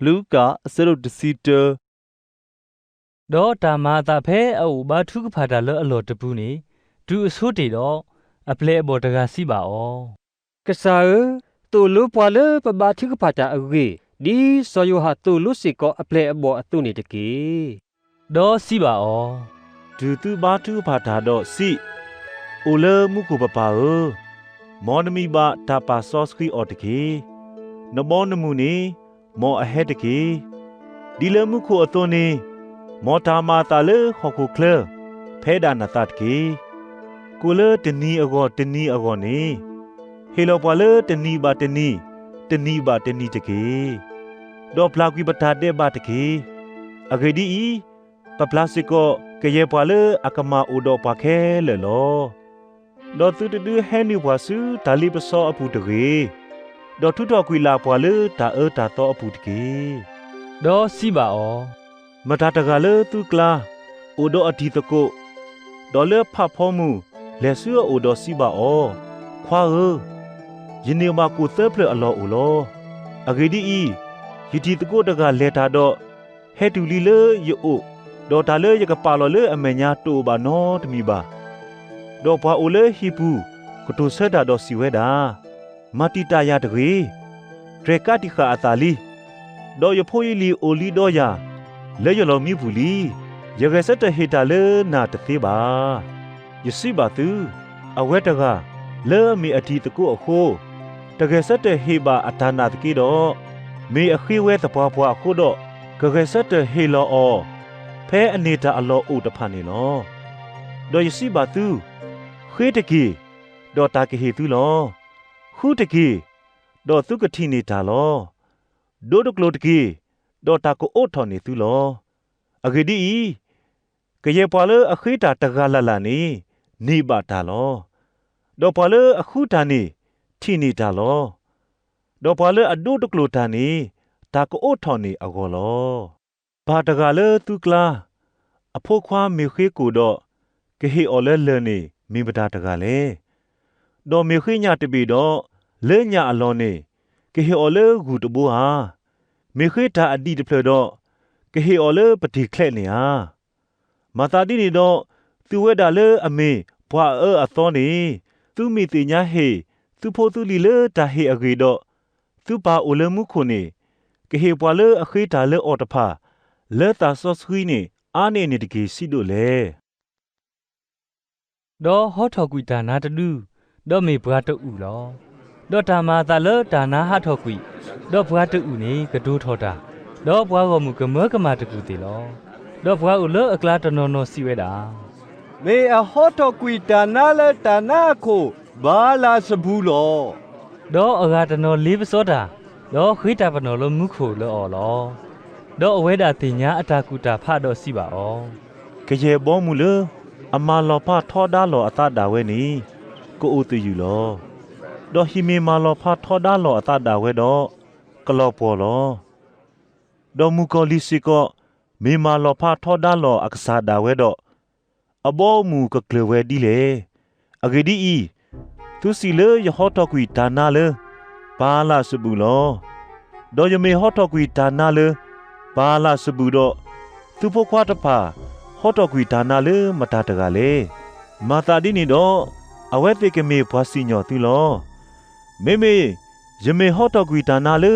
ลูกาเสรุดซีเตอร์ดอตามาตาเพออูบาทุกพาดาเลอโลตปูนี่ดูสุติดออเพลบอตกาสิบาอกษาตูลูปวาเลปบาทิกปาตาอเกดีสอยหาตูลูสิกออเพลบออตุนิตเกดอสิบาอดูตูบาทูพาทาดอสิโอเลมุกุปปามอนมีบาตาปาซอสครีออตเกนบอนมูนีมออเฮตเกดีเลมุคุอตนีมอตามาตาเลขอคุเคลเพดานาตัดเกกูเลตนีอโกตนีอโกนีเฮโลปาเลตนีบาตนีบาตนีตเกดอพลากิปตาเดบาตเกอเกดีอีปปลาสิโกเกเยปาเลอากมาอุดอปาเคเลโลดอตุตดือแฮนิวาซูตาลิปซออปูตเกดอทุดอกุยลาปาเลตาตาตออปูตเกดอสิบาอมตาตะกาเลตุกลาอุดออดีตโกดอเลพะพอมูเลซัวอุดอสิบาอควายินเนมากูเซเพลอลออุโลอเกดีอียิดีตโกตะกาเลตาดอเฮตูลีเลยโอดอตาเลยกะปาลอเลอเมญาโตบานอตมีบาดอปาโอเลฮิปูกโตเซดาดอสิเวดามาติตายาตะเกเทรกาติคาอาตาลีดอยโพยลีโอลีดอยาလေယလောမီဘူးလီရကစတဟေတာလေနာတသေးပါယစီပါသူအဝဲတကလဲမီအတီတကုအခုတကယ်စတဟေပါအတာနာတကိတော့မေအခိဝဲတပွားပွားအခုတော့ကကယ်စတဟေလောအောဖဲအနေတာအလောဥတဖာနေလောတော့ယစီပါသူခွေးတကီတော့တာကဟေသူလောခုတကီတော့သူကတိနေတာလောဒိုဒကလိုတကီดอตาโกโอทอนี่ตุลออะเกดีกะเยปาเลอะခိตาตะกาลลานี่นีบาตาลอดอปาเลอะခုตานี่ทินีตาลอดอปาเลอะดุตกโลตานี่ตาโกโอทอนี่อะกอลอบาตะกาเลตุกลาอโพควาเมခေกูดอกะเฮออเลเลนี่มีบดาตะกาเลดอเมခေญาตบีดอเลญาอลอนี่กะเฮออเลกูตบูหาမေခေတာအဒီတဖလတော့ကဟေအော်လေပတိခလက်နေဟာမာတာဒီနေတော့သူဝဲတာလေအမေဘွာအသောနေသူမိတိညာဟေသူဖို့သူလီလေတာဟေအဂေတော့သူပါအိုလမှုခုနေကဟေဘွာလေအခေတာလေအော်တဖာလေတာဆော့ဆွီနေအာနေနေတကေစီတို့လေดอฮอทอกุยตานาตะดูดอเมบราตอูลอดอตามาตาเลตานาฮะทอกุยดอบราตอูนี่กะดูทอตาดอบราก็มุกะเมกะมาตะกูติลอดอบราอุเลอะกลาตะนอนอสิเวดาเมอฮอตกุยตานาเลตานาโคบาลาสบูลอดออะกาตะนอลีบซอดาดอခိตาปะนอลมุโคลออลอดออเวดาติญาอะตากูตาฟะดอสิบาอကရေဘောမူလေအမာလောဖထောဒါလောအတဒါဝဲနီကိုအိုတူယူလောဒေါ်ဟီမီမာလောဖထောဒါလောအတဒါဝဲတော့ကလောပေါ်လောဒေါ်မူကောလီစီကောမေမာလောဖထောဒါလောအကစားဒါဝဲတော့အဘောမူကကလဝဲဒီလေအဂေဒီဤသူစီလေယဟောတကွီဒါနာလေဘာလာစဘူးလောဒေါ်ယမေဟောတကွီဒါနာလေဘာလာစဘူးတော့သူဖို့ခွားတဖာဟောတော့ကွီဒါနာလေမတာတကလေမာတာဒီနေတော့အဝဲတိကမေဘွားစီညောသူလောမေမေယမေဟောတော့ကွီဒါနာလေ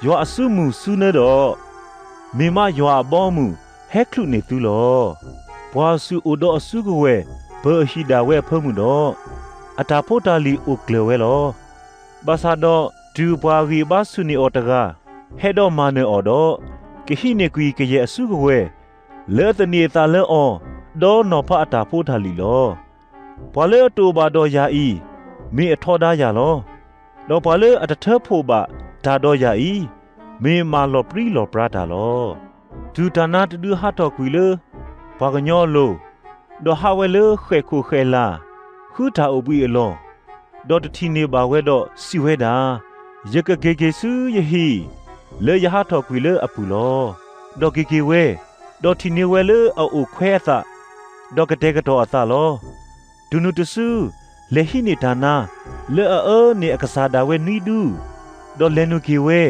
ယောအဆုမှုစုနေတော့မေမယောအဘောမှုဟဲခလုနေသူလောဘွားစုအိုတော့အဆုကဝဲဘောဟီဒါဝဲဖမှုတော့အတာဖို့တာလီအိုကလဝဲလောဘာသာတော့ဒူဘွားဂီဘာဆုနေအော်တကဟဲတော့မာနေအော်တော့ကဟိနေကွီကရဲ့အဆုကဝဲလေတနေတာလဲအောဒေါ်နော်ဖအတာဖို့တာလီလောဘွာလေအတူပါတော့ယာဤမေအထောဒါယာလောတော့ဘွာလေအတထဖို့ပါဒါတော့ယာဤမေမာလောပရီလောပရာဒါလောဒူတနာတဒူဟာတော့ကွီလေဘာကညောလိုဒေါ်ဟာဝဲလေခဲခုခဲလာခူတာအဘွီအလောဒေါ်တတီနေပါဝဲတော့စီဝဲတာယကကေကေဆူယဟီလေယဟာတော့ကွီလေအပူလောဒေါ်ကေကေဝဲဒေါ်တီနေဝဲလေအိုခွဲသဒေါ်ကတဲ့ကတော့အသလောဒုနုတဆူလေဟိနေဒါနာလေနေအကစားဒါဝဲနီဒူဒေါ်လဲနုကေဝဲ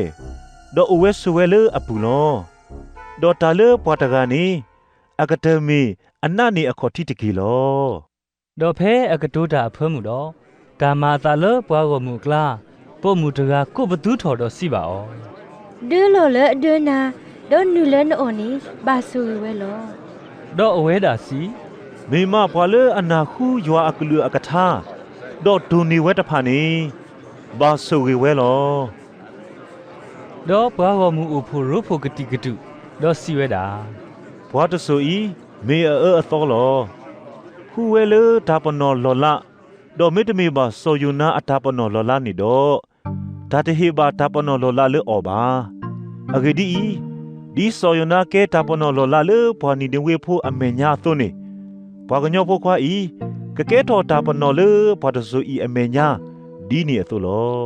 ดออเวสเวเลอปูลอดอตาเลปวตกานีอะคาเดมีอันนานีอคอติตกีลอดอเพอกระตูดาเพิ่มมุดอกามาตาเลปวากมุกลาปอมุตกากุบตูถอดอสิบาอดื้อโลเลดื้อนาดอนูเลนโอนีบาซูเวโลดออเวดาสีမေမဘွာလေအနာခုယွာအကလူအကထာဒေါ်ဒူနီဝဲတဖာနေဘာဆိုဝဲဝဲလောดอปวากมุอุฟูรุฟูกติกตุดอสิเวดาဘွာတဆိုဤမေအသောလောခုဝဲလေဒါပနောလောလာဒေါ်မေတမေဘာဆိုယူနာအတာပနောလောလာနေတော့ဒါတဟေဘာတာပနောလောလာလေအောပါအဂေဒီဆိုယူနာကဲတာပနောလောလာလေဘွာနီနေဝဲဖို့အမေညာသွနေဘွာကညောဖို့ခွာဤကကဲတော်တာပနောလေဘွာတဆိုဤအမေညာဒီနေအသို့လော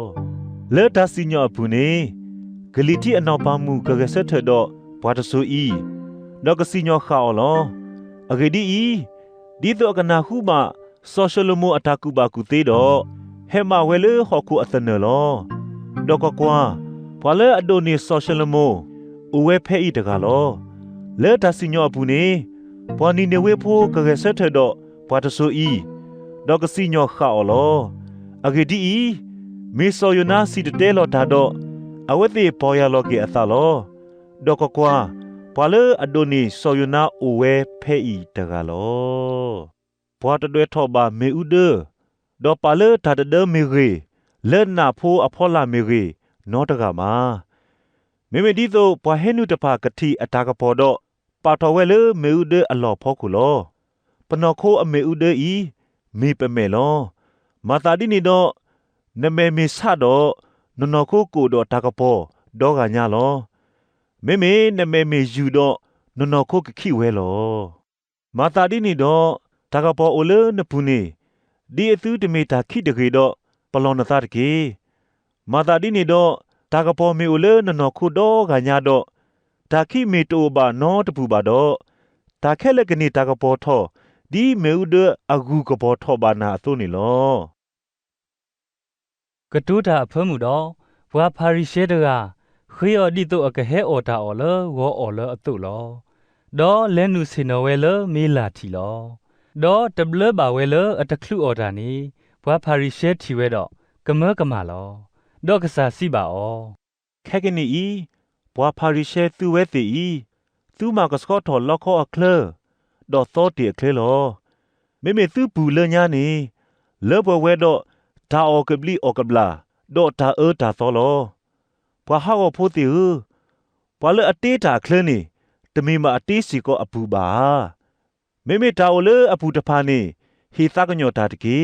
လေတာစီညောဘူးနေဂလီတီအနောက်ပါမူကကဆက်ထတော့ဘွာတဆိုဤနောက်ကစီညောခါအော်လောအဂေဒီတော့ကနာခုမဆိုရှယ်လမိုအတာကူပါကူသေးတော့ဟဲမဝဲလေဟော်ကူအသနလောဒေါကကွာဘွာလေအဒိုနီဆိုရှယ်လမိုအဝဲဖဲဤတကလောလေတာစီညောဘူးနေဘွာနီနေဝဲဖို့ကကဆက်ထတော့ဘွာတဆိုဤဒေါကစီညောခါအော်လောအဂေဒီမေဆိုယနာစီတဲလောတာတော့အဝဲသေးပေါ်ရလောကေအသလောဒေါကကွာဘွာလေအဒိုနီဆိုယနာအဝဲဖဲဤတကလောဘွာတတွေထောပါမေဥဒဒေါ်ပါလေတာတဒမေရီလဲနာဖိုးအဖောလာမေရီနောတကမှာမေဒီသောဘွာဟဲနုတဖာကတိအတာကပေါ်တော့ပါတော်ဝဲလေမေဥဒအလော်ဖောကူလောပနောခိုအမေဥဒဤမေပမေလောမာတာဒီနီတော့နမေမေဆတ်တော့နော်ခိုကိုတော့တာကပေါ်ဒေါကညာလောမေနမေမေယူတော့နော်ခိုကခိဝဲလောမာတာဒီနီတော့တာကပေါ်အိုလေနပူနေဒီအသူတမေတာခိတကေတော့ပလောနသတကေမာတာဒီနေတော့တာကပေါ်မေအိုလေနော်ခိုတော့ကညာတော့တာခိမေတိုဘာနောတပူပါတော့တာခဲလက်ကနေတာကပေါ်ထောဒီမေဥဒအဂူကပေါ်ထောဘာနာအသွနေလောကတူတာအဖမှုတော့ဘွာဖာရီရှဲတကခေယော်ဒီတော့အကဟဲအော်တာအော်လောဝေါ်အော်လောအတုလောဒေါ်လဲနုစင်နော်ဝဲလမေလာထီလောဒေါ်တဘလဘာဝဲလအတခလူအော်တာနီဘွာဖာရီရှဲထီဝဲတော့ကမကမလောဒေါ်ကစားစီပါအောခဲကနေဤဘွာဖာရီရှဲသူဝဲတီဤသူမကစကောထော်လောက်ခေါ်အခလဒေါ်သောတီအခလလောမေသူပူလညာနေလေဘဝဲတော့ဒါအော်ကဘလီအော်ကဘလာဒေါ်တာတာသောလောဘွာဟောဖိုတီဘွာလေအတေးတာခလနေတမီမအတေးစီကောအပူပါမေတာအိုလေအပူတဖာနေဟီသကညောတာတကေ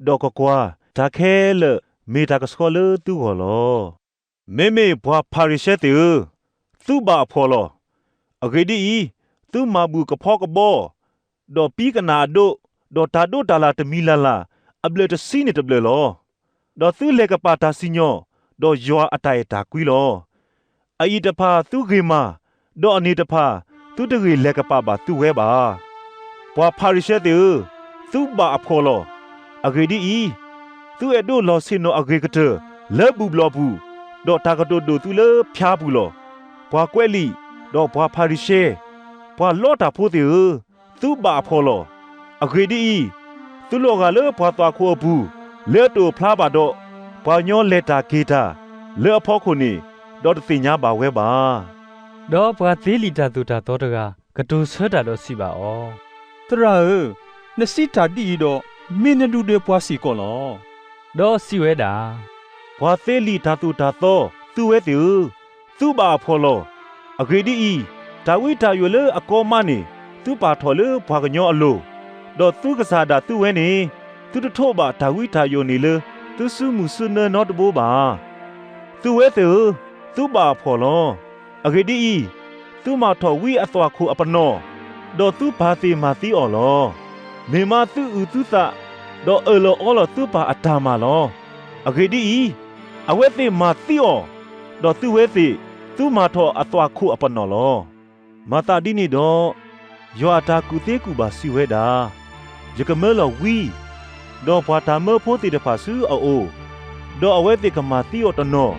ဒေါကကွာဒါခဲလမေတာကစကောလေသူဟောလောမေဘွာဖာရီရှဲတီသူဘာဖောလောအဂေဒီသူမဘူးကဖောကဘောဒေါ်ပီကနာဒိုဒေါ်တာဒိုတာလာတမီလာလာအဘလက်တစီနေတဘလလောဒေါ်သူလေကပါတာစီညောဒေါ်ယွာအတိုင်တာကွီလောအီတဖာသူဂေမာဒေါ်အနီတဖာသူတရီလက်ကပါပါသူဝဲပါဘွာဖာရီရှဲတီသူဘာအဖောလောအဂေဒီသူအဒိုလောစင်နောအဂေကတလေဘူဘလောဘူးဒေါ်တာကတိုဒိုသူလေဖျားဘူးလောဘွာကွဲလီဒေါ်ဘွာဖာရီရှဲဘွာလောတာဖိုးတီသူဘာအဖောလောအဂေဒီသူလောကလေဘွာသွားခိုးဘူးလေတိုဖလားပါတော့ဘွာညောလက်တာဂေတာလေအဖောခုနေဒေါ်တသိညာပါဝဲပါဒေါ်ဘွာသေးလီတာတူတာတော့တကတူဆွဲတာတော့စီပါအောတရာနစီတာတီတော့မင်းနဒူတွေပွားစီကောလောဒေါ်စီဝဲတာဘွာသေးလီတာတူတာတော့သူဝဲတီသူဘာဖောလောအဂေဒီဒါဝိတာယွလေအကောမနေသူပါထော်လေဘွာကညောအလိုဒေါ်သူကစားတာသူဝဲနေသူတထို့ပါဒါဝိတာယွနေလေသူစုမှုစနနောတဘောပါသူဝဲတီသူဘာဖောလောအဂေဒီသူမထော်ဝိအသွာခုအပနောဒေါ်သူဘာစီမာစီအော်လောမေမသူဥသူသဒေါ်လောအော်လောသူပါအတာမာလောအဂေဒီအဝဲသိမာစီအော်ဒေါ်သူဝဲသိသူမထော်အသွာခုအပနောလောမာတာဒီနီတော့ယွာတာကူသေးကူပါစီဝဲတာယကမဲလောဝီဒေါ်ဘွာတာမဲဖိုးတီတဖာဆူအိုဒေါ်အဝဲသိကမာစီအော်တနော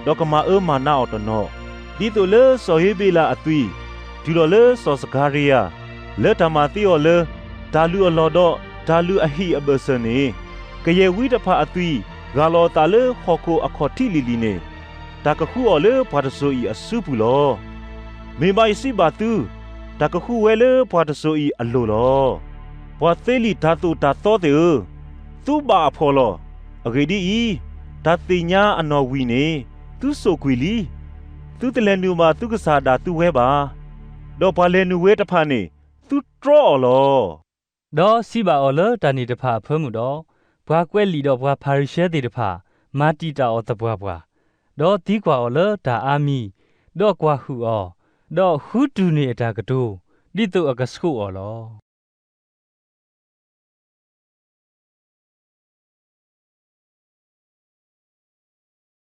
ดอกกมามานาอตนอဒီတိုเลစော်ဟေးပေးလာအသွီဒီလိုလေစောစကားရီယာလက်တမတီော်လေဒါလူအလော်တော့ဒါလူအဟိအဘစနေကရေဝိတဖာအသွီဂါလောတာလေခေါကိုအခေါ်တိလီလီနေတာကခုော်လေဘာတဆိုဤအစုပူလောမေမိုင်စီဘာတူတာကခုဝဲလေဘာတဆိုဤအလိုလောဘာသေးလီဓာတုတာတော့တဲ့သူ့ဘာဖော်လောအဂေဒီဤဓာတိညာအနော်ဝီနေသူဆိုခွီလီသူတလဲနူမှာသူကစားတာသူဝဲပါတော့ဘာလဲနူဝဲတဖာနေသူဒရော့လော ဒေါ်စီပါအော်လတာနီတဖာဖဲမှုတော့ဘွာကွဲလီတော့ဘွာဖာရီရှဲတေတဖာမာတီတာအော်တဘွာဘွာဒေါ်ဒီကွာအော်လတာအာမီဒေါ်ကွာဟူအော်ဒေါ်ဟူတူနေအတာကတိုဒီတုအကစခုအော်လော